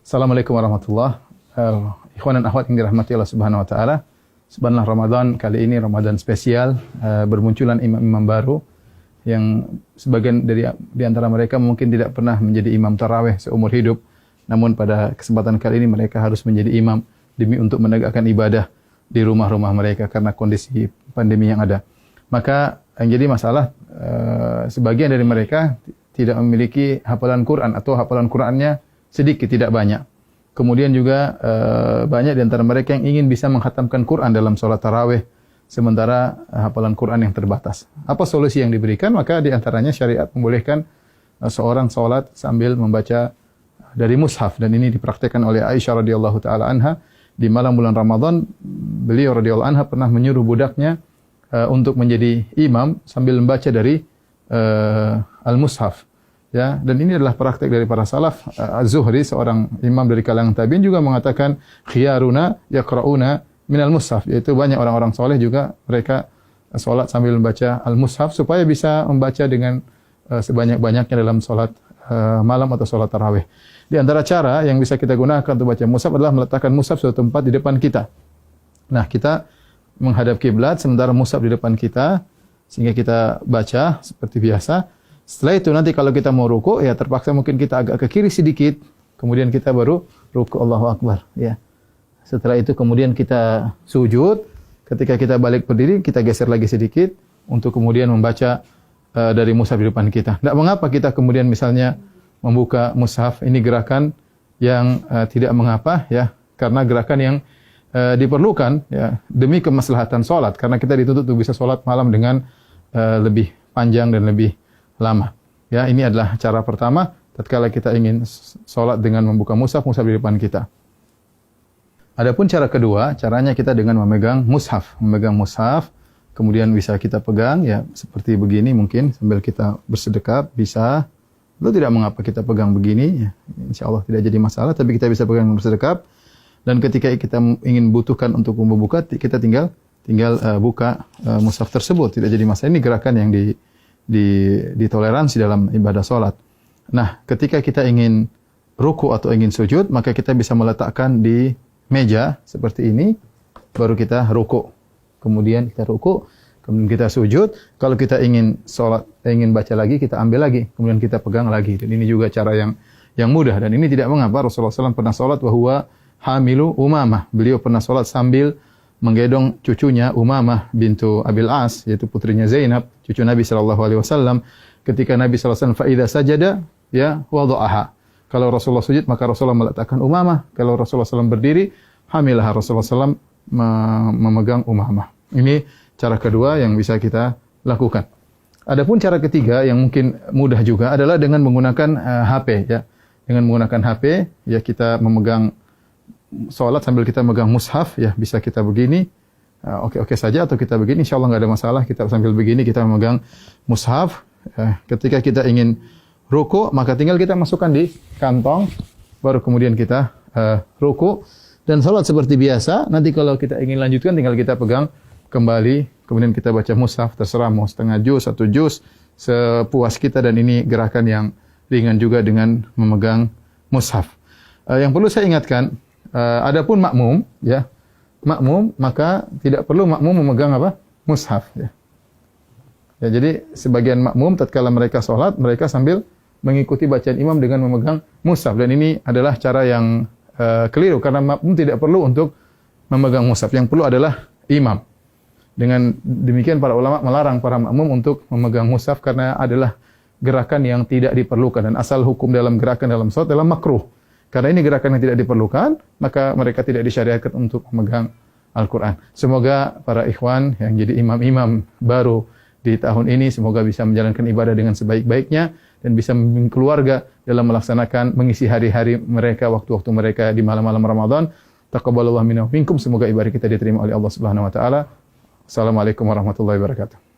Assalamualaikum warahmatullahi wabarakatuh. Ikhwan dan akhwat yang dirahmati Allah Subhanahu wa taala. Subhanallah, Ramadan kali ini Ramadan spesial, bermunculan imam-imam baru yang sebagian di antara mereka mungkin tidak pernah menjadi imam tarawih seumur hidup. Namun pada kesempatan kali ini mereka harus menjadi imam demi untuk menegakkan ibadah di rumah-rumah mereka karena kondisi pandemi yang ada. Maka yang jadi masalah sebagian dari mereka tidak memiliki hafalan Quran atau hafalan Qurannya sedikit, tidak banyak. Kemudian juga banyak di antara mereka yang ingin bisa menghatamkan Quran dalam sholat tarawih, sementara hafalan Quran yang terbatas. Apa solusi yang diberikan? Maka di antaranya syariat membolehkan seorang sholat sambil membaca dari mushaf, dan ini dipraktikkan oleh Aisyah radhiyallahu taala anha di malam bulan Ramadan. Beliau radhiyallahu anha pernah menyuruh budaknya untuk menjadi imam sambil membaca dari al-mushaf. Ya, dan ini adalah praktek dari para salaf. Az-Zuhri, seorang imam dari kalangan tabi'in, juga mengatakan khiyaruna yaqra'una minal mushaf, yaitu banyak orang-orang soleh juga mereka salat sambil membaca al-mushaf supaya bisa membaca dengan sebanyak-banyaknya dalam salat malam atau salat tarawih. Di antara cara yang bisa kita gunakan untuk baca mushaf adalah meletakkan mushaf suatu tempat di depan kita. Nah, kita menghadap kiblat sementara mushaf di depan kita sehingga kita baca seperti biasa. Setelah itu nanti kalau kita mau ruku, ya terpaksa mungkin kita agak ke kiri sedikit, kemudian kita baru ruku, Allahu Akbar, ya. Setelah itu kemudian kita sujud, ketika kita balik berdiri kita geser lagi sedikit untuk kemudian membaca dari mushaf di depan kita. Tidak mengapa kita kemudian misalnya membuka mushaf, ini gerakan yang tidak mengapa, ya, karena gerakan yang diperlukan, ya, demi kemaslahatan salat, karena kita dituntut untuk bisa salat malam dengan lebih panjang dan lebih lama. Ya, ini adalah cara pertama tatkala kita ingin salat dengan membuka mushaf di depan kita. Adapun cara kedua, caranya kita dengan memegang mushaf, kemudian bisa kita pegang, ya, seperti begini mungkin sambil kita bersedekap bisa. Lalu tidak mengapa kita pegang begini, ya, insyaallah tidak jadi masalah, tapi kita bisa pegang bersedekap. Dan ketika kita ingin butuhkan untuk membuka, kita tinggal buka mushaf tersebut, tidak jadi masalah. Ini gerakan yang ditoleransi dalam ibadah salat. Nah, ketika kita ingin ruku atau ingin sujud, maka kita bisa meletakkan di meja seperti ini, baru kita ruku. Kemudian kita ruku, kemudian kita sujud. Kalau kita ingin salat, ingin baca lagi, kita ambil lagi, kemudian kita pegang lagi. Dan ini juga cara yang mudah, dan ini tidak mengapa. Rasulullah SAW pernah salat wa huwa hamilu Umamah. Beliau pernah salat sambil menggendong cucunya Umamah bintu Abil As, yaitu putrinya Zainab, cucu Nabi SAW. Ketika Nabi SAW fa idza sajada, ya, wada'aha. Kalau Rasulullah sujud, maka Rasulullah meletakkan Umamah. Kalau Rasulullah SAW berdiri, hamilah Rasulullah SAW memegang Umamah. Ini cara kedua yang bisa kita lakukan. Adapun cara ketiga yang mungkin mudah juga adalah dengan menggunakan HP, ya. Dengan menggunakan HP, ya, kita memegang salat sambil kita megang mushaf, ya, bisa kita begini, oke saja, atau kita begini, insyaallah nggak ada masalah. Kita sambil begini kita memegang mushaf. Ketika kita ingin ruku, maka tinggal kita masukkan di kantong, baru kemudian kita ruku dan salat seperti biasa. Nanti kalau kita ingin lanjutkan, tinggal kita pegang kembali, kemudian kita baca mushaf, terserah mau setengah juz, 1 juz, sepuas kita. Dan ini gerakan yang ringan juga dengan memegang mushaf. Yang perlu saya ingatkan, adapun makmum, ya, maka tidak perlu makmum memegang apa? Mushaf, ya. Ya, jadi sebagian makmum tatkala mereka salat, mereka sambil mengikuti bacaan imam dengan memegang mushaf, dan ini adalah cara yang keliru, karena makmum tidak perlu untuk memegang mushaf. Yang perlu adalah imam. Dengan demikian para ulama melarang para makmum untuk memegang mushaf karena adalah gerakan yang tidak diperlukan, dan asal hukum dalam gerakan dalam salat adalah makruh. Karena ini gerakan yang tidak diperlukan, maka mereka tidak disyariatkan untuk memegang Al-Quran. Semoga para ikhwan yang jadi imam-imam baru di tahun ini, semoga bisa menjalankan ibadah dengan sebaik-baiknya, dan bisa membimbing keluarga dalam melaksanakan, mengisi hari-hari mereka, waktu-waktu mereka di malam-malam Ramadan. Taqabbalallahu minna wa minkum. Semoga ibadah kita diterima oleh Allah Subhanahu wa taala. Assalamualaikum warahmatullahi wabarakatuh.